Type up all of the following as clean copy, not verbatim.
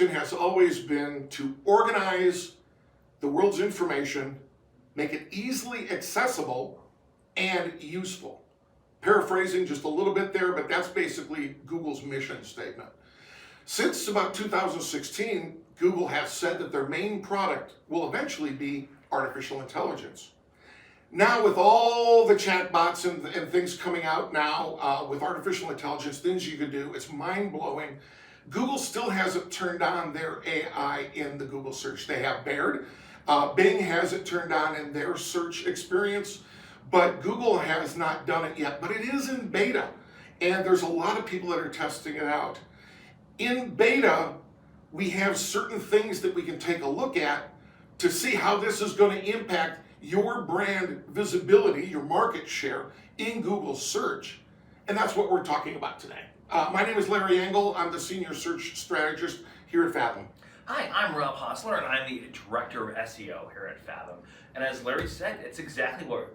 mission has always been to organize the world's information, make it easily accessible and useful. Paraphrasing just a little bit there, but that's basically Google's mission statement. Since about 2016, Google has said that their main product will eventually be artificial intelligence. Now, with all the chatbots and things coming out now with artificial intelligence, things you can do, it's mind-blowing. Google still hasn't turned on their AI in the Google search. They have Baird. Bing has it turned on in their search experience, but Google has not done it yet. But it is in beta, and there's a lot of people that are testing it out. In beta, we have certain things that we can take a look at to see how this is going to impact your brand visibility, your market share in Google search. And that's what we're talking about today. My name is Larry Engel. I'm the Senior Search Strategist here at Fathom. Hi, I'm Rob Hosler, and I'm the Director of SEO here at Fathom. And as Larry said, it's exactly what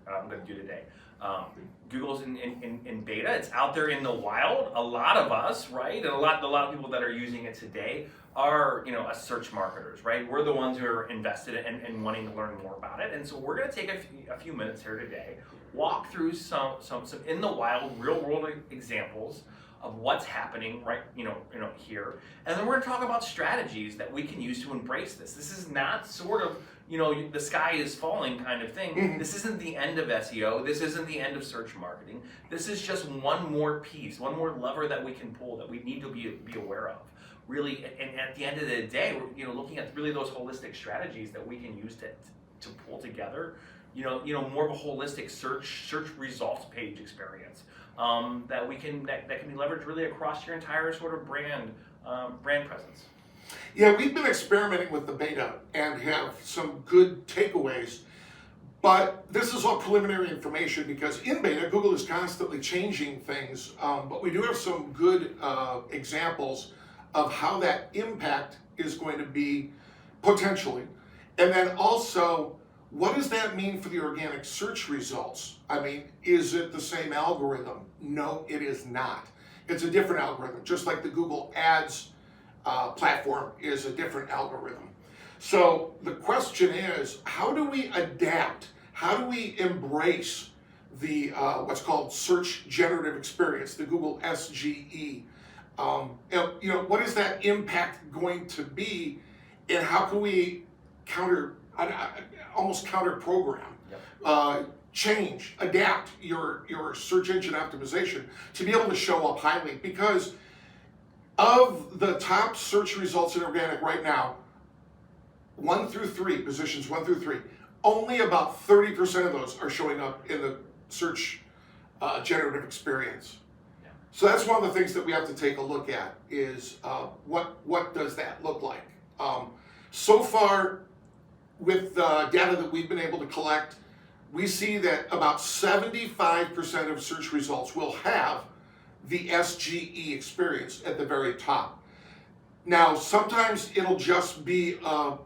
I'm going to do today. Google's in beta. It's out there in the wild. A lot of us, right, and a lot of people that are using it today are, as search marketers, right? We're the ones who are invested in wanting to learn more about it. And so we're going to take a few minutes here today, walk through some in the wild, real world examples of what's happening right, here, and then we're going to talk about strategies that we can use to embrace this. This is not sort of, the sky is falling kind of thing. Mm-hmm. This isn't the end of SEO. This isn't the end of search marketing. This is just one more piece, one more lever that we can pull that we need to be aware of. Really, and at the end of the day, we're looking at really those holistic strategies that we can use to pull together, more of a holistic search results page experience. That can be leveraged really across your entire sort of brand presence. Yeah, we've been experimenting with the beta and have some good takeaways, but this is all preliminary information because in beta, Google is constantly changing things, but we do have some good examples of how that impact is going to be potentially. And then also, what does that mean for the organic search results? I mean, is it the same algorithm? No, it is not. It's a different algorithm, just like the Google Ads platform is a different algorithm. So the question is, how do we adapt? How do we embrace the what's called Search Generative Experience, the Google SGE? What is that impact going to be, and how can we almost counter program, change, adapt your search engine optimization to be able to show up highly? Because of the top search results in organic right now, 1 through 3, positions 1 through 3, only about 30% of those are showing up in the search generative experience. Yeah. So that's one of the things that we have to take a look at is what does that look like? So far, with the data that we've been able to collect, we see that about 75% of search results will have the SGE experience at the very top. Now, sometimes it'll just be a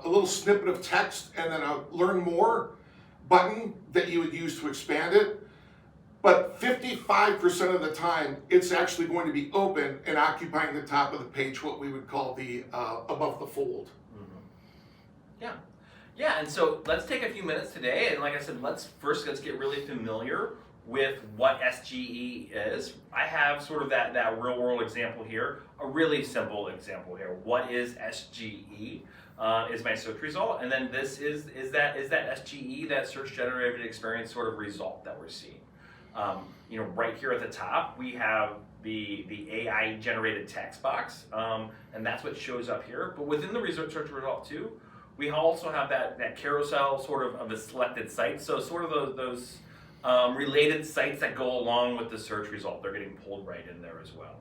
little snippet of text and then a learn more button that you would use to expand it. But 55% of the time, it's actually going to be open and occupying the top of the page, what we would call the above the fold. Mm-hmm. Yeah, and so let's take a few minutes today, and like I said, let's get really familiar with what SGE is. I have sort of that real world example here, a really simple example here. What is SGE? Is my search result, and then this is that SGE, that search generative experience sort of result that we're seeing. Right here at the top, we have the AI generated text box, and that's what shows up here. But within the search result too, we also have that carousel sort of the selected sites. So sort of those related sites that go along with the search result, they're getting pulled right in there as well.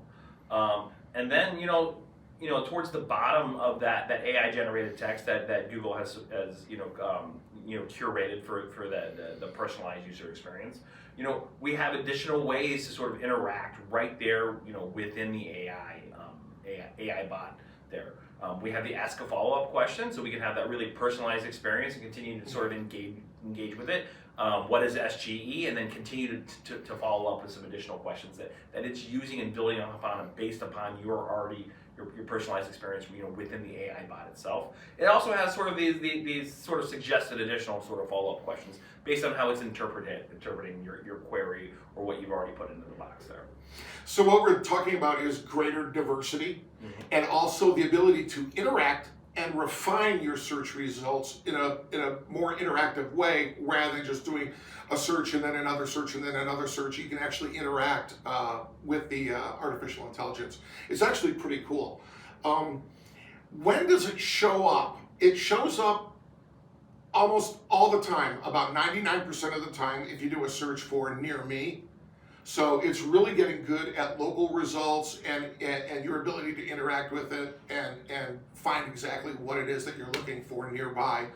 And then towards the bottom of that AI generated text that Google has curated for the personalized user experience. We have additional ways to sort of interact right there, within the AI bot there. We have the ask a follow-up question, so we can have that really personalized experience and continue to sort of engage with it. What is SGE? And then continue to follow up with some additional questions that it's using and building upon based upon your your personalized experience, within the AI bot itself. It also has sort of these sort of suggested additional sort of follow-up questions based on how it's interpreting your query or what you've already put into the box there. So what we're talking about is greater diversity, and also the ability to interact and refine your search results in a more interactive way, rather than just doing a search and then another search and then another search. You can actually interact with the artificial intelligence. It's actually pretty cool. When does it show up? It shows up almost all the time, about 99% of the time, if you do a search for near me. So it's really getting good at local results and your ability to interact with it and find exactly what it is that you're looking for nearby.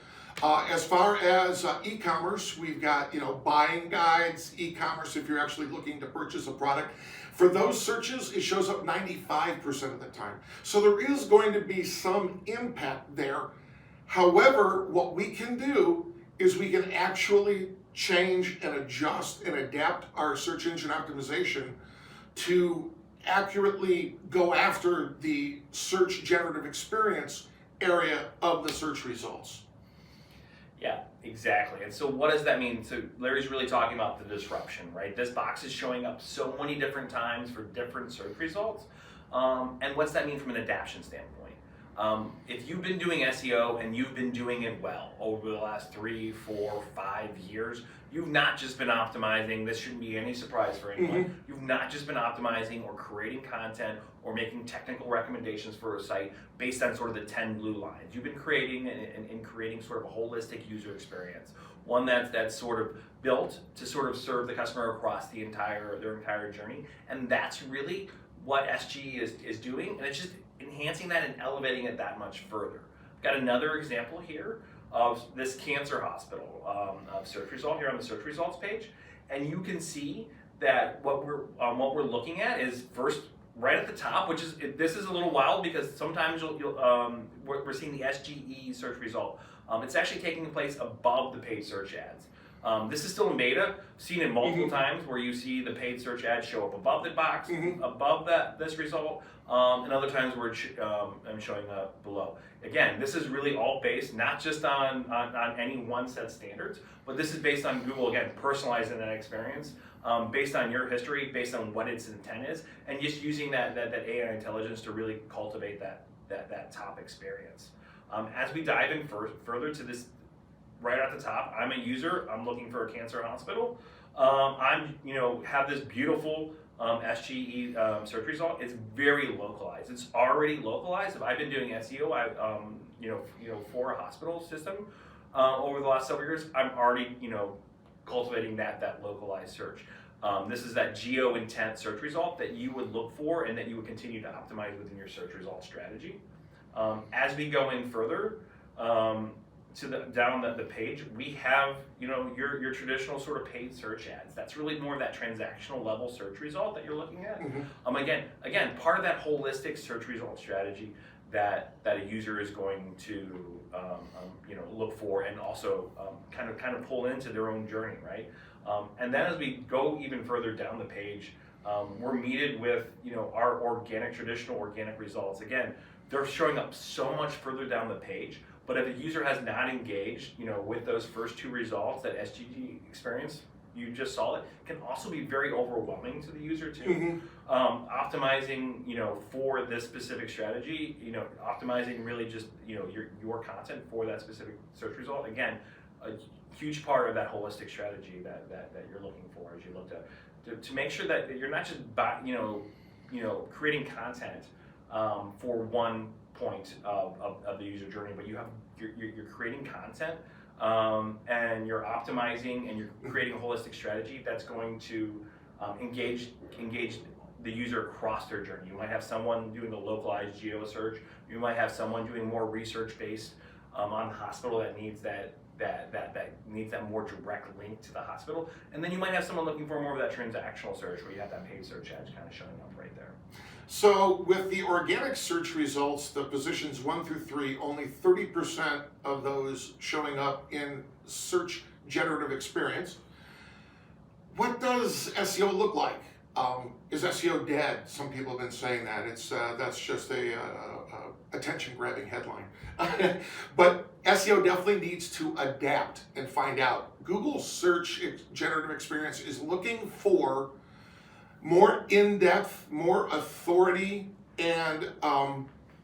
As far as e-commerce, we've got buying guides, e-commerce if you're actually looking to purchase a product. For those searches, it shows up 95% of the time. So there is going to be some impact there. However, what we can do is we can actually change and adjust and adapt our search engine optimization to accurately go after the search generative experience area of the search results. Yeah, exactly. And so what does that mean? So Larry's really talking about the disruption, right? This box is showing up so many different times for different search results. And what's that mean from an adaptation standpoint? If you've been doing SEO and you've been doing it well over the last 3, 4, 5 years, you've not just been optimizing. This shouldn't be any surprise for anyone. You've not just been optimizing or creating content or making technical recommendations for a site based on sort of the 10 blue lines. You've been creating and creating sort of a holistic user experience, one that's sort of built to sort of serve the customer across their entire journey. And that's really what SGE is doing, and it's just enhancing that and elevating it that much further. I've got another example here of this cancer hospital search result here on the search results page, and you can see that what we're looking at is first right at the top, which is this is a little wild because sometimes we're seeing the SGE search result. It's actually taking place above the paid search ads. This is still in beta. Seen it multiple times where you see the paid search ads show up above the box, above this result, and other times where I'm showing up below. Again, this is really all based not just on any one set standards, but this is based on Google, again, personalizing that experience, based on your history, based on what its intent is, and just using that AI intelligence to really cultivate that top experience. As we dive in further to this, right at the top, I'm a user. I'm looking for a cancer hospital. Have this beautiful SGE search result. It's very localized. It's already localized. If I've been doing SEO, for a hospital system over the last several years, I'm already cultivating that localized search. This is that geo intent search result that you would look for and that you would continue to optimize within your search result strategy. As we go in further, down the page, we have your traditional sort of paid search ads. That's really more of that transactional level search result that you're looking at. Again, part of that holistic search result strategy that a user is going to look for and also kind of pull into their own journey, right? And then as we go even further down the page, we're meted with our traditional organic results. Again, they're showing up so much further down the page. But if a user has not engaged, with those first two results, that SGE experience, you just saw it, can also be very overwhelming to the user too. Optimizing, for this specific strategy, optimizing really just, your content for that specific search result. Again, a huge part of that holistic strategy that you're looking for as you look to make sure that you're not just creating content for one point of the user journey, but you're creating content and you're optimizing and you're creating a holistic strategy that's going to engage the user across their journey. You might have someone doing a localized geo search. You might have someone doing more research based on the hospital that needs that more direct link to the hospital. And then you might have someone looking for more of that transactional search where you have that paid search ads kind of showing up right there. So with the organic search results, the positions 1 through 3, only 30% of those showing up in search generative experience. What does SEO look like? Is SEO dead? Some people have been saying that. That's just a attention-grabbing headline. But SEO definitely needs to adapt and find out. Google Search Generative Experience is looking for more in-depth, more authority, and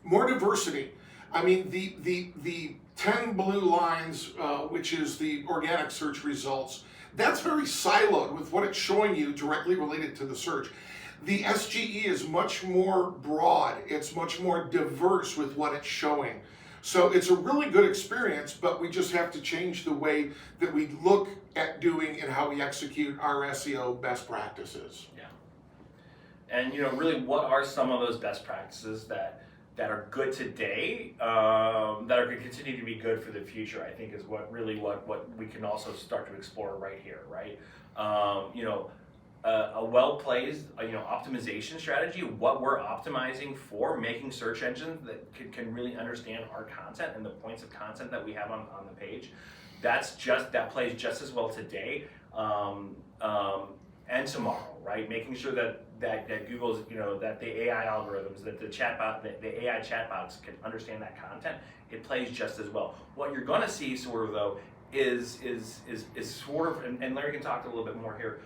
more diversity. I mean, the 10 blue lines, which is the organic search results, that's very siloed with what it's showing you directly related to the search. The SGE is much more broad. It's much more diverse with what it's showing. So it's a really good experience, but we just have to change the way that we look at doing and how we execute our SEO best practices. Yeah. And really, what are some of those best practices that are good today, that are going to continue to be good for the future? I think is what we can also start to explore right here, right? A well-placed, optimization strategy, what we're optimizing for, making search engines that can really understand our content and the points of content that we have on the page. That plays just as well today and tomorrow, right? Making sure that Google's, that the AI algorithms, that the AI chatbots can understand that content. It plays just as well. What you're going to see, sort of though, is sort of, and Larry can talk a little bit more here.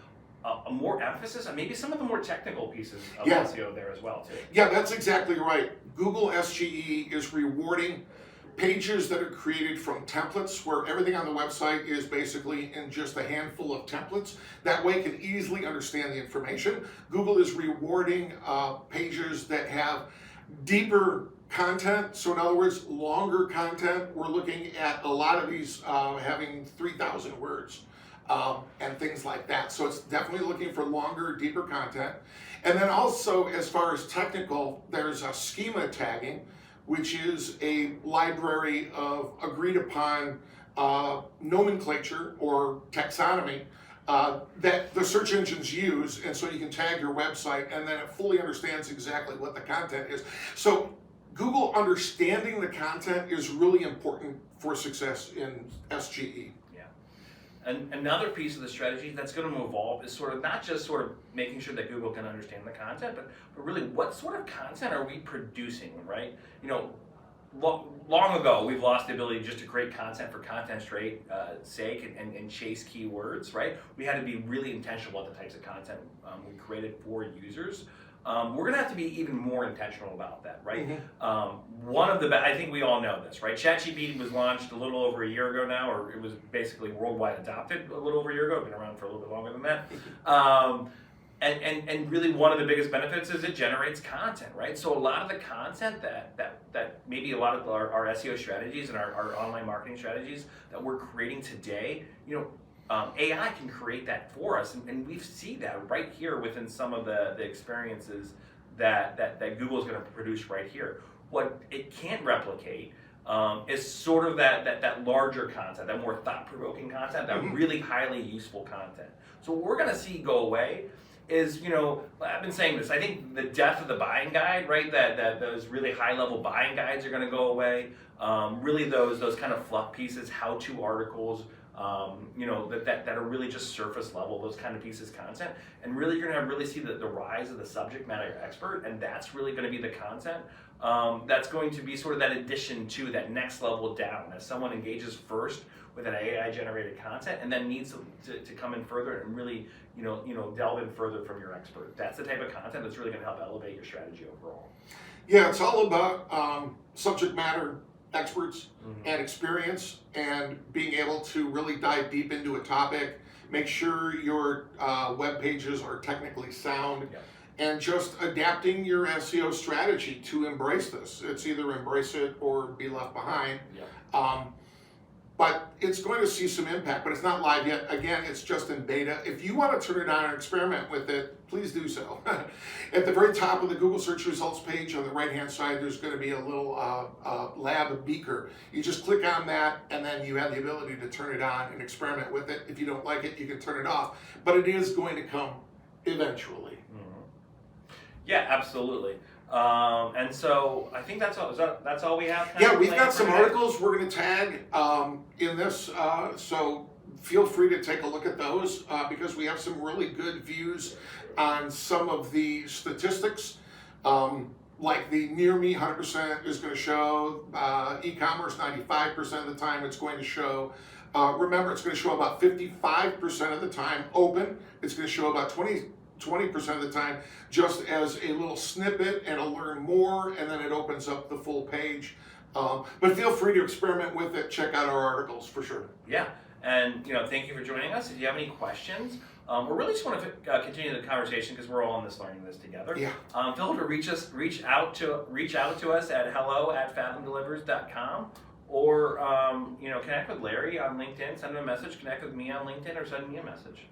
A more emphasis on maybe some of the more technical pieces of SEO there as well too. Yeah, that's exactly right. Google SGE is rewarding pages that are created from templates, where everything on the website is basically in just a handful of templates. That way it can easily understand the information. Google is rewarding pages that have deeper content. So in other words, longer content. We're looking at a lot of these having 3,000 words. And things like that. So it's definitely looking for longer, deeper content. And then also, as far as technical, there's a schema tagging, which is a library of agreed upon nomenclature or taxonomy that the search engines use. And so you can tag your website and then it fully understands exactly what the content is. So Google understanding the content is really important for success in SGE. And another piece of the strategy that's going to evolve is sort of not just sort of making sure that Google can understand the content, but really what sort of content are we producing, right? Long ago, we've lost the ability just to create content for content's sake and chase keywords, right? We had to be really intentional about the types of content we created for users. We're gonna have to be even more intentional about that, right? Mm-hmm. I think we all know this, right? ChatGPT was launched a little over a year ago now, or it was basically worldwide adopted a little over a year ago. It's been around for a little bit longer than that. And really one of the biggest benefits is it generates content, right? So a lot of the content that maybe a lot of our SEO strategies and our online marketing strategies that we're creating today, AI can create that for us, and we see that right here within some of the experiences that Google is going to produce right here. What it can't replicate is sort of that larger content, that more thought-provoking content, that really highly useful content. So what we're going to see go away is, I've been saying this, I think the death of the buying guide, right? That those really high-level buying guides are going to go away. Really those kind of fluff pieces, how-to articles, that are really just surface level, those kind of pieces of content, and really you're going to really see the rise of the subject matter expert, and that's really going to be the content that's going to be sort of that addition to that next level down, as someone engages first with an AI generated content and then needs to come in further and really delve in further from your expert. That's the type of content that's really going to help elevate your strategy overall. Yeah, it's all about subject matter experts and experience, and being able to really dive deep into a topic, make sure your web pages are technically sound, and just adapting your SEO strategy to embrace this. It's either embrace it or be left behind. But it's going to see some impact, but it's not live yet. Again, it's just in beta. If you want to turn it on and experiment with it, please do so. At the very top of the Google search results page on the right-hand side, there's going to be a little lab beaker. You just click on that, and then you have the ability to turn it on and experiment with it. If you don't like it, you can turn it off. But it is going to come eventually. Yeah, absolutely. And so I think that's all. That's all we have. Yeah, we've got some articles we're going to tag in this. So feel free to take a look at those because we have some really good views on some of the statistics. Like the near me 100% is going to show, e-commerce 95% of the time it's going to show. Remember, it's going to show about 55% of the time open. It's going to show about 20% of the time just as a little snippet and a learn more, and then it opens up the full page. But feel free to experiment with it. Check out our articles for sure. Yeah, and thank you for joining us. If you have any questions, we really just want to continue the conversation because we're all in this learning this together. Yeah. Feel free to reach out to us at hello@fathomdelivers.com, or connect with Larry on LinkedIn. Send him a message. Connect with me on LinkedIn, or send me a message.